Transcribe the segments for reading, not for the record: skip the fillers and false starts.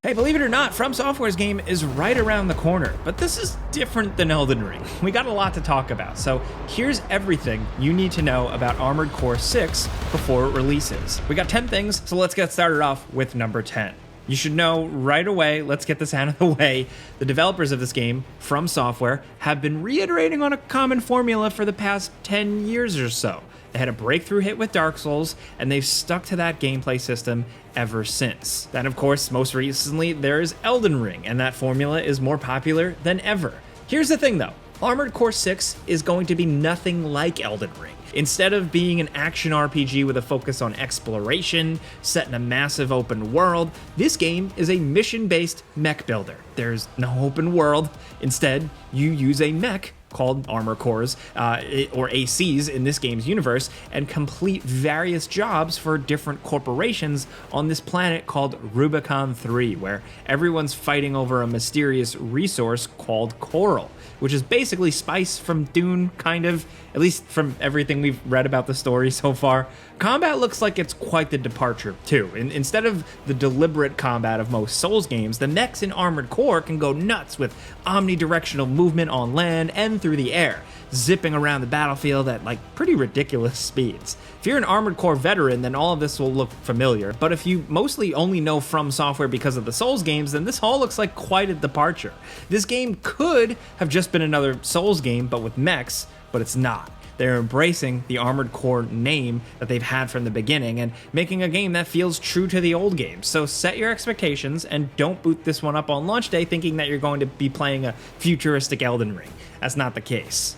Hey, believe it or not, From Software's game is right around the corner, but this is different than Elden Ring. We got a lot to talk about, so here's everything you need to know about Armored Core 6 before it releases. We got 10 things, so let's get started off with number 10. You should know right away, let's get this out of the way, the developers of this game, From Software, have been reiterating on a common formula for the past 10 years or so. They had a breakthrough hit with Dark Souls, and they've stuck to that gameplay system ever since. Then, of course, most recently, there's Elden Ring, and that formula is more popular than ever. Here's the thing, though. Armored Core 6 is going to be nothing like Elden Ring. Instead of being an action RPG with a focus on exploration, set in a massive open world, this game is a mission-based mech builder. There's no open world. Instead, you use a mech called Armor Cores, or ACs in this game's universe, and complete various jobs for different corporations on this planet called Rubicon 3, where everyone's fighting over a mysterious resource called coral, which is basically spice from Dune, kind of, at least from everything we've read about the story so far. Combat looks like it's quite the departure, too. Instead of the deliberate combat of most Souls games, the mechs in Armored Core can go nuts with omnidirectional movement on land and through the air, zipping around the battlefield at pretty ridiculous speeds. If you're an Armored Core veteran, then all of this will look familiar, but if you mostly only know From Software because of the Souls games, then this all looks like quite a departure. This game could have just been another Souls game, but with mechs, but it's not. They're embracing the Armored Core name that they've had from the beginning and making a game that feels true to the old games. So set your expectations and don't boot this one up on launch day thinking that you're going to be playing a futuristic Elden Ring. That's not the case.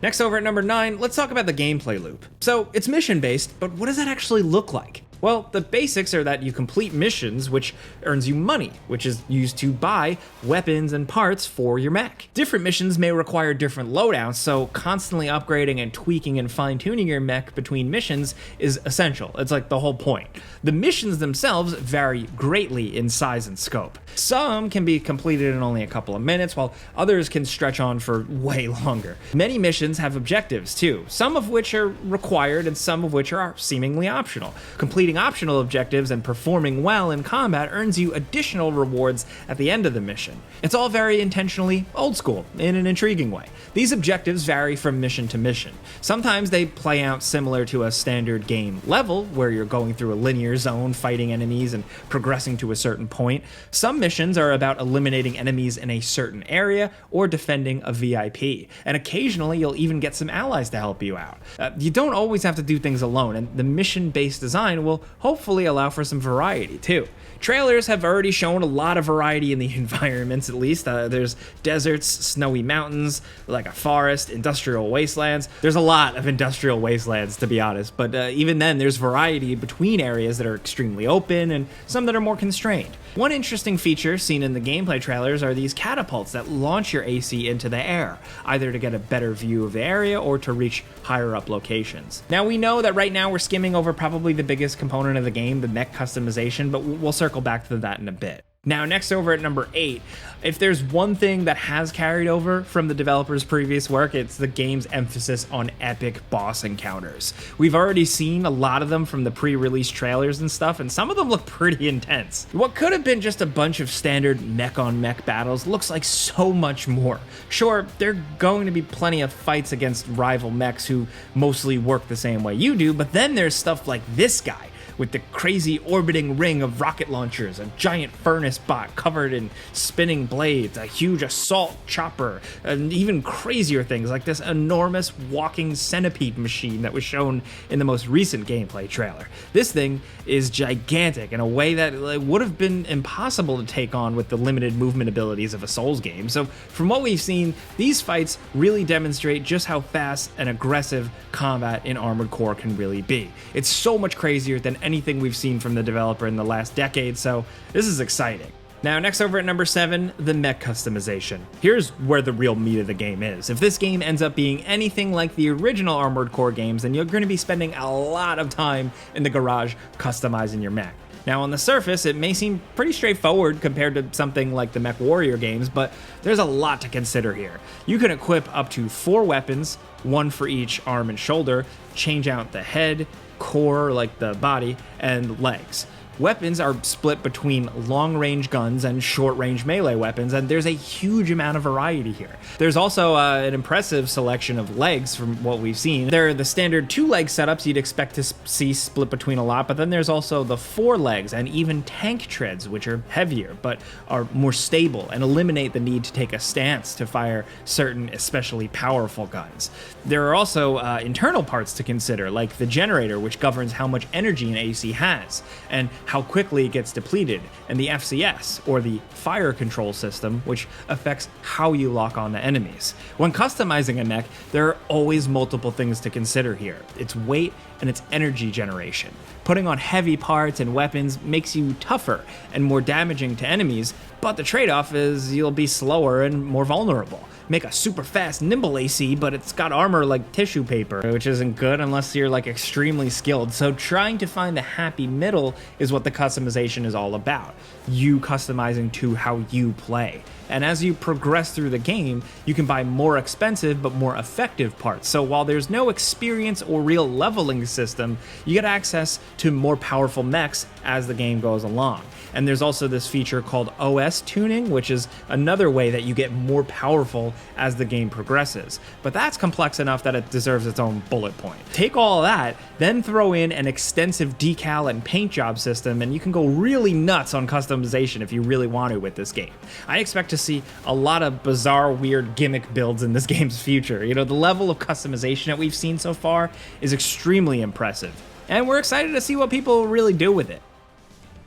Next, over at number 9, let's talk about the gameplay loop. So it's mission-based, but what does that actually look like? Well, the basics are that you complete missions, which earns you money, which is used to buy weapons and parts for your mech. Different missions may require different loadouts, so constantly upgrading and tweaking and fine-tuning your mech between missions is essential. It's like the whole point. The missions themselves vary greatly in size and scope. Some can be completed in only a couple of minutes, while others can stretch on for way longer. Many missions have objectives, too, some of which are required and some of which are seemingly optional. Completing optional objectives and performing well in combat earns you additional rewards at the end of the mission. It's all very intentionally old school in an intriguing way. These objectives vary from mission to mission. Sometimes they play out similar to a standard game level, where you're going through a linear zone, fighting enemies and progressing to a certain point. Some missions are about eliminating enemies in a certain area or defending a VIP, and occasionally you'll even get some allies to help you out. You don't always have to do things alone, and the mission-based design will hopefully allow for some variety too. Trailers have already shown a lot of variety in the environments, at least. There's deserts, snowy mountains, like a forest, industrial wastelands. There's a lot of industrial wastelands, to be honest, but even then there's variety between areas that are extremely open and some that are more constrained. One interesting feature seen in the gameplay trailers are these catapults that launch your AC into the air, either to get a better view of the area or to reach higher up locations. Now, we know that right now we're skimming over probably the biggest component of the game, the mech customization, but we'll circle back to that in a bit. Now, next over at number 8, if there's one thing that has carried over from the developers' previous work, it's the game's emphasis on epic boss encounters. We've already seen a lot of them from the pre-release trailers and stuff, and some of them look pretty intense. What could have been just a bunch of standard mech-on-mech battles looks like so much more. Sure, there are going to be plenty of fights against rival mechs who mostly work the same way you do, but then there's stuff like this guy, with the crazy orbiting ring of rocket launchers, a giant furnace bot covered in spinning blades, a huge assault chopper, and even crazier things like this enormous walking centipede machine that was shown in the most recent gameplay trailer. This thing is gigantic in a way that would have been impossible to take on with the limited movement abilities of a Souls game. So from what we've seen, these fights really demonstrate just how fast and aggressive combat in Armored Core can really be. It's so much crazier than anything we've seen from the developer in the last decade, so this is exciting. Now, next over at number 7, the mech customization. Here's where the real meat of the game is. If this game ends up being anything like the original Armored Core games, then you're going to be spending a lot of time in the garage customizing your mech. Now, on the surface, it may seem pretty straightforward compared to something like the Mech Warrior games, but there's a lot to consider here. You can equip up to 4 weapons, 1 for each arm and shoulder, change out the head, core, like the body, and legs. Weapons are split between long-range guns and short-range melee weapons, and there's a huge amount of variety here. There's also an impressive selection of legs from what we've seen. There are the standard 2-leg setups you'd expect to see split between a lot, but then there's also the 4 legs and even tank treads, which are heavier but are more stable and eliminate the need to take a stance to fire certain especially powerful guns. There are also internal parts to consider, like the generator, which governs how much energy an AC has and how quickly it gets depleted, and the FCS, or the fire control system, which affects how you lock on to enemies. When customizing a mech, there are always multiple things to consider here. Its weight and its energy generation. Putting on heavy parts and weapons makes you tougher and more damaging to enemies, but the trade-off is you'll be slower and more vulnerable. Make a super fast, nimble AC, but it's got armor like tissue paper, which isn't good unless you're like extremely skilled. So trying to find the happy middle is what the customization is all about. You customizing to how you play. And as you progress through the game, you can buy more expensive but more effective parts. So while there's no experience or real leveling system, you get access to more powerful mechs as the game goes along. And there's also this feature called OS tuning, which is another way that you get more powerful as the game progresses. But that's complex enough that it deserves its own bullet point. Take all that, then throw in an extensive decal and paint job system, and you can go really nuts on customization if you really want to with this game. I expect to see a lot of bizarre, weird gimmick builds in this game's future. You know, the level of customization that we've seen so far is extremely impressive, and we're excited to see what people really do with it.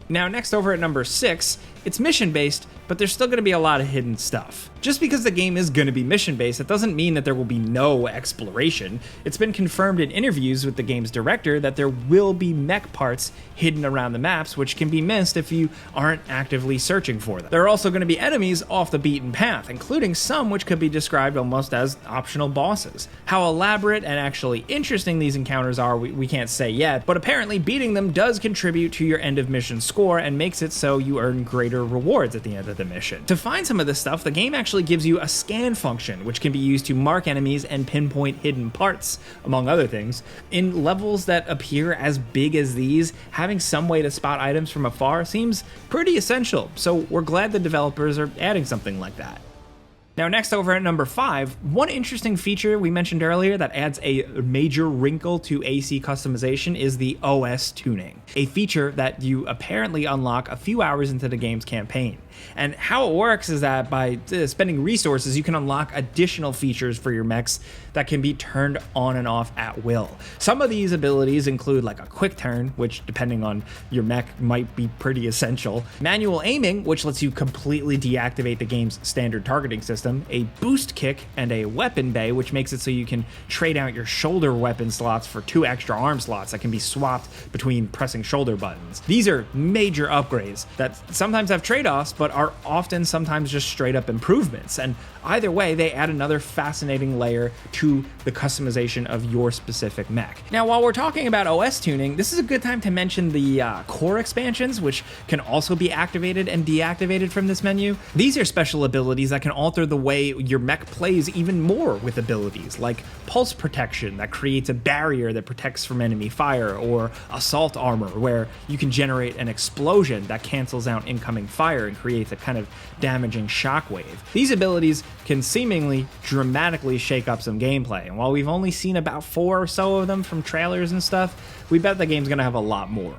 Now, next over at number 6, it's mission-based, but there's still going to be a lot of hidden stuff. Just because the game is going to be mission-based, it doesn't mean that there will be no exploration. It's been confirmed in interviews with the game's director that there will be mech parts hidden around the maps, which can be missed if you aren't actively searching for them. There are also going to be enemies off the beaten path, including some which could be described almost as optional bosses. How elaborate and actually interesting these encounters are, we can't say yet, but apparently beating them does contribute to your end of mission score and makes it so you earn greater rewards at the end of the mission. To find some of this stuff, the game actually gives you a scan function, which can be used to mark enemies and pinpoint hidden parts, among other things. In levels that appear as big as these, having some way to spot items from afar seems pretty essential, so we're glad the developers are adding something like that. Now, next over at number 5, one interesting feature we mentioned earlier that adds a major wrinkle to AC customization is the OS tuning, a feature that you apparently unlock a few hours into the game's campaign. And how it works is that by spending resources, you can unlock additional features for your mechs that can be turned on and off at will. Some of these abilities include like a quick turn, which depending on your mech might be pretty essential, manual aiming, which lets you completely deactivate the game's standard targeting system, a boost kick, and a weapon bay, which makes it so you can trade out your shoulder weapon slots for 2 extra arm slots that can be swapped between pressing shoulder buttons. These are major upgrades that sometimes have trade-offs, but are often sometimes just straight up improvements, and either way they add another fascinating layer to the customization of your specific mech. Now, while we're talking about OS tuning, this is a good time to mention the core expansions, which can also be activated and deactivated from this menu. These are special abilities that can alter the way your mech plays even more with abilities like pulse protection that creates a barrier that protects from enemy fire, or assault armor where you can generate an explosion that cancels out incoming fire and creates a kind of damaging shockwave. These abilities can seemingly dramatically shake up some gameplay, and while we've only seen about 4 or so of them from trailers and stuff, we bet the game's gonna have a lot more.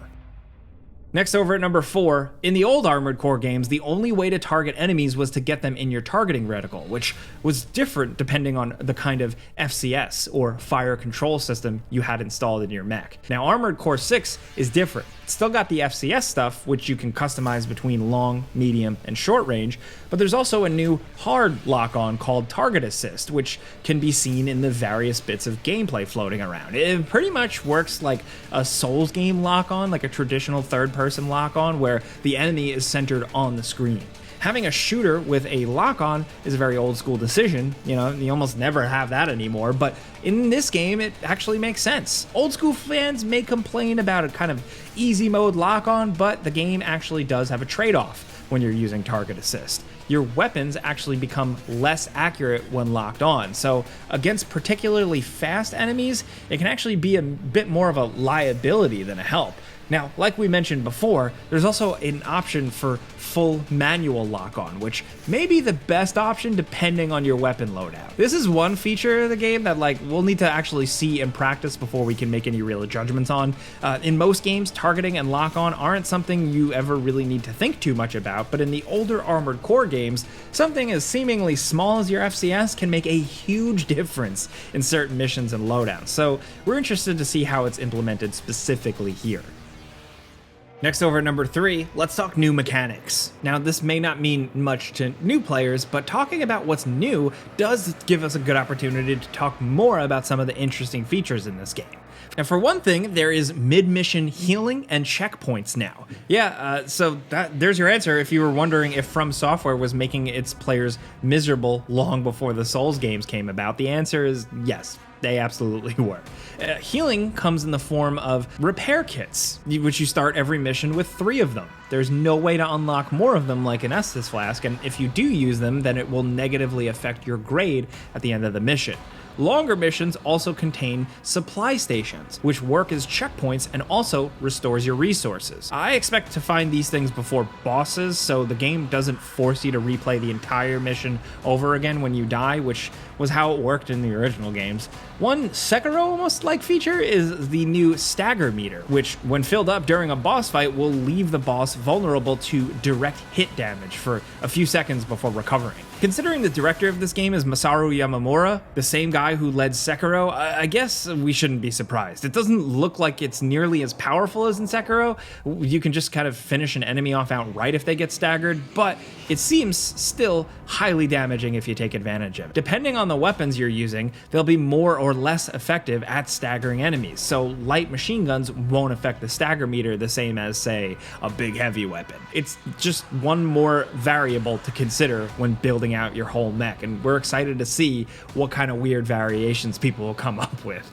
Next over at number 4, in the old Armored Core games, the only way to target enemies was to get them in your targeting reticle, which was different depending on the kind of FCS, or fire control system, you had installed in your mech. Now, Armored Core 6 is different. It's still got the FCS stuff, which you can customize between long, medium, and short range, but there's also a new hard lock-on called Target Assist, which can be seen in the various bits of gameplay floating around. It pretty much works like a Souls game lock-on, like a traditional third-person lock-on, where the enemy is centered on the screen. Having a shooter with a lock-on is a very old-school decision. You know, you almost never have that anymore, but in this game, it actually makes sense. Old-school fans may complain about a kind of easy mode lock-on, but the game actually does have a trade-off when you're using Target Assist. Your weapons actually become less accurate when locked on, so against particularly fast enemies, it can actually be a bit more of a liability than a help. Now, like we mentioned before, there's also an option for full manual lock-on, which may be the best option depending on your weapon loadout. This is one feature of the game that we'll need to actually see in practice before we can make any real judgments on. In most games, targeting and lock-on aren't something you ever really need to think too much about, but in the older Armored Core games, something as seemingly small as your FCS can make a huge difference in certain missions and loadouts. So we're interested to see how it's implemented specifically here. Next, over at number 3, let's talk new mechanics. Now, this may not mean much to new players, but talking about what's new does give us a good opportunity to talk more about some of the interesting features in this game. And for one thing, there is mid-mission healing and checkpoints now. So there's your answer if you were wondering if From Software was making its players miserable long before the Souls games came about. The answer is yes. They absolutely were. Healing comes in the form of repair kits, which you start every mission with 3 of them. There's no way to unlock more of them like an Estus Flask, and if you do use them, then it will negatively affect your grade at the end of the mission. Longer missions also contain supply stations, which work as checkpoints and also restores your resources. I expect to find these things before bosses, so the game doesn't force you to replay the entire mission over again when you die, which was how it worked in the original games. One Sekiro almost like feature is the new stagger meter, which when filled up during a boss fight will leave the boss vulnerable to direct hit damage for a few seconds before recovering. Considering the director of this game is Masaru Yamamura, the same guy who led Sekiro, I guess we shouldn't be surprised. It doesn't look like it's nearly as powerful as in Sekiro. You can just kind of finish an enemy off outright if they get staggered, but it seems still highly damaging if you take advantage of it. Depending on the weapons you're using, they'll be more or less effective at staggering enemies, so light machine guns won't affect the stagger meter the same as, say, a big heavy weapon. It's just one more variable to consider when building out your whole mech, and we're excited to see what kind of weird variations people will come up with.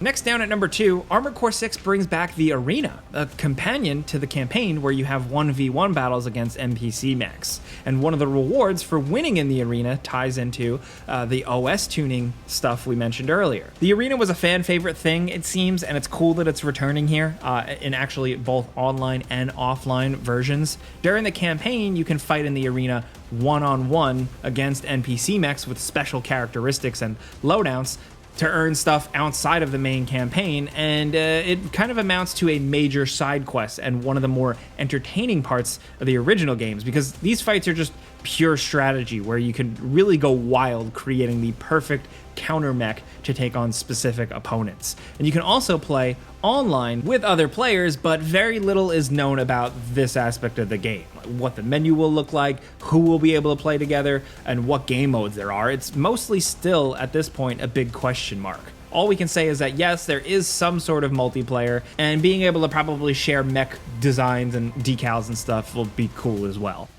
Next, down at number 2, Armored Core 6 brings back the Arena, a companion to the campaign where you have 1v1 battles against NPC mechs. And one of the rewards for winning in the Arena ties into the OS tuning stuff we mentioned earlier. The Arena was a fan favorite thing, it seems, and it's cool that it's returning here in actually both online and offline versions. During the campaign, you can fight in the Arena one-on-one against NPC mechs with special characteristics and loadouts to earn stuff outside of the main campaign, and it kind of amounts to a major side quest and one of the more entertaining parts of the original games, because these fights are just pure strategy where you can really go wild creating the perfect counter mech to take on specific opponents. And you can also play online with other players, but very little is known about this aspect of the game. What the menu will look like, who will be able to play together, and what game modes there are. It's mostly still, at this point, a big question mark. All we can say is that yes, there is some sort of multiplayer, and being able to probably share mech designs and decals and stuff will be cool as well.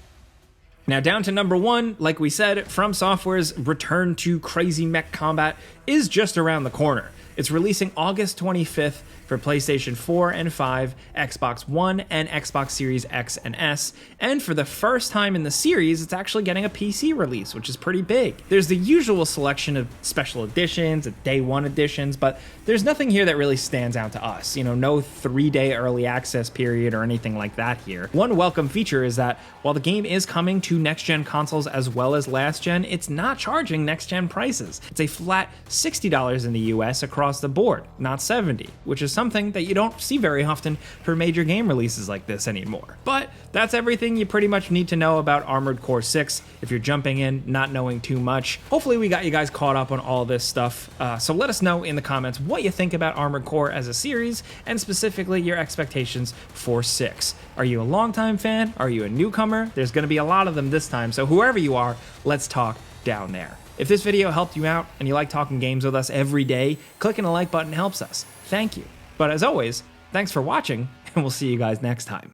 Now down to number 1, like we said, From Software's return to crazy mech combat is just around the corner. It's releasing August 25th for PlayStation 4 and 5, Xbox One, and Xbox Series X and S, and for the first time in the series, it's actually getting a PC release, which is pretty big. There's the usual selection of special editions and day one editions, but there's nothing here that really stands out to us. You know, no 3-day early access period or anything like that here. One welcome feature is that while the game is coming to next-gen consoles as well as last-gen, it's not charging next-gen prices. It's a flat $60 in the US across the board, not $70, which is something that you don't see very often for major game releases like this anymore. But that's everything you pretty much need to know about Armored Core 6 if you're jumping in, not knowing too much. Hopefully we got you guys caught up on all this stuff, so let us know in the comments what you think about Armored Core as a series, and specifically your expectations for 6. Are you a longtime fan? Are you a newcomer? There's going to be a lot of them this time, so whoever you are, let's talk down there. If this video helped you out and you like talking games with us every day, clicking the like button helps us. Thank you. But as always, thanks for watching, and we'll see you guys next time.